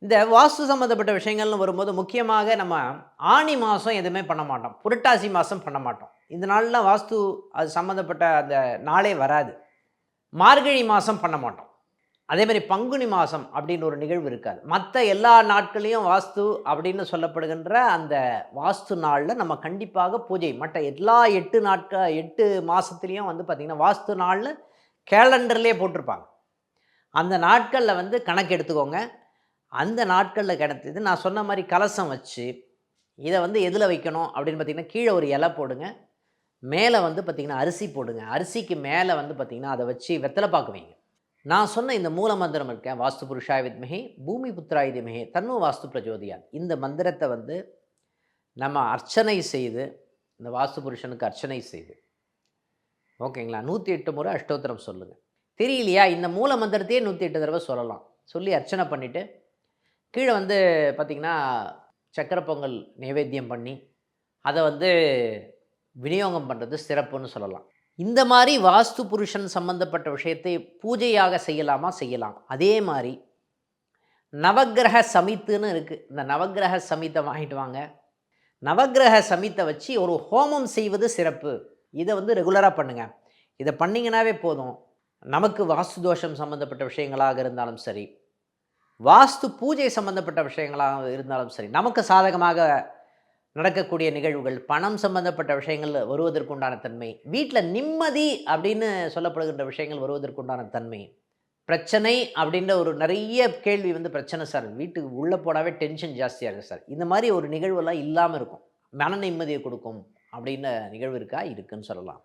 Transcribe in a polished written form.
இந்த வாஸ்து சம்மந்தப்பட்ட விஷயங்கள்னு வரும்போது முக்கியமாக நம்ம ஆனி மாதம் எதுவுமே பண்ண மாட்டோம். புரட்டாசி மாதம் பண்ண மாட்டோம். இந்த நாள்லாம் வாஸ்து அது சம்மந்தப்பட்ட அந்த நாளே வராது. மார்கழி மாதம் பண்ண மாட்டோம். அதேமாதிரி பங்குனி மாதம் அப்படின்னு ஒரு நிகழ்வு இருக்காது. மற்ற எல்லா நாட்களையும் வாஸ்து அப்படின்னு சொல்லப்படுகின்ற அந்த வாஸ்து நாளில் நம்ம கண்டிப்பாக பூஜை மற்ற எல்லா 8 மாதத்துலேயும் வந்து பார்த்திங்கன்னா வாஸ்து நாள்னு கேலண்டர்லேயே போட்டிருப்பாங்க. அந்த நாட்களில் வந்து கணக்கு எடுத்துக்கோங்க. அந்த நாட்களில் கிடைத்தது நான் சொன்ன மாதிரி கலசம் வச்சு இதை வந்து எதில் வைக்கணும் அப்படின்னு பார்த்தீங்கன்னா கீழே ஒரு இலை போடுங்க. மேலே வந்து பார்த்திங்கன்னா அரிசி போடுங்க. அரிசிக்கு மேலே வந்து பார்த்திங்கன்னா அதை வச்சு வெத்தலை பாக்கு வைங்க. நான் சொன்ன இந்த மூல மந்திரம் இருக்கேன், வாஸ்து புருஷாய வித்மஹே பூமி புத்திராய தீமஹி தன்னோ வாஸ்து பிரச்சோதயாத். இந்த மந்திரத்தை வந்து நம்ம அர்ச்சனை செய்து, இந்த வாஸ்து புருஷனுக்கு அர்ச்சனை செய்து, ஓகேங்களா, 108 முறை அஷ்டோத்திரம் சொல்லுங்கள். தெரியலையா, இந்த மூல மந்திரத்தையே 108 தடவை சொல்லலாம். சொல்லி அர்ச்சனை பண்ணிவிட்டு கீழே வந்து பார்த்திங்கன்னா சக்கரை பொங்கல் நைவேத்தியம் பண்ணி அதை வந்து விநியோகம் பண்ணுறது சிறப்புன்னு சொல்லலாம். இந்த மாதிரி வாஸ்து புருஷன் சம்பந்தப்பட்ட விஷயத்தை பூஜையாக செய்யலாமா? செய்யலாம். அதே மாதிரி நவக்கிரக சமித்துன்னு இருக்குது. இந்த நவக்கிரக சமித்தை வாங்கிட்டு வாங்க. நவக்கிரக சமித்தை வச்சு ஒரு ஹோமம் செய்வது சிறப்பு. இதை வந்து ரெகுலராக பண்ணுங்கள். இதை பண்ணிங்கனாவே போதும். நமக்கு வாஸ்து தோஷம் சம்மந்தப்பட்ட விஷயங்களாக இருந்தாலும் சரி, வாஸ்து பூஜை சம்பந்தப்பட்ட விஷயங்களாக இருந்தாலும் சரி, நமக்கு சாதகமாக நடக்கக்கூடிய நிகழ்வுகள், பணம் சம்பந்தப்பட்ட விஷயங்கள் வருவதற்குண்டான தன்மை, வீட்டில் நிம்மதி அப்படின்னு சொல்லப்படுகின்ற விஷயங்கள் வருவதற்குண்டான தன்மை, பிரச்சனை அப்படின்ற ஒரு நிறைய கேள்வி வந்து பிரச்சனை சார், வீட்டுக்கு உள்ளே போனாவே டென்ஷன் ஜாஸ்தியாக இருக்குது சார், இந்த மாதிரி ஒரு நிகழ்வெல்லாம் இல்லாமல் இருக்கும். மன நிம்மதியை கொடுக்கும் அப்படின்ற நிகழ்வு இருக்கா? இருக்குன்னு சொல்லலாம்.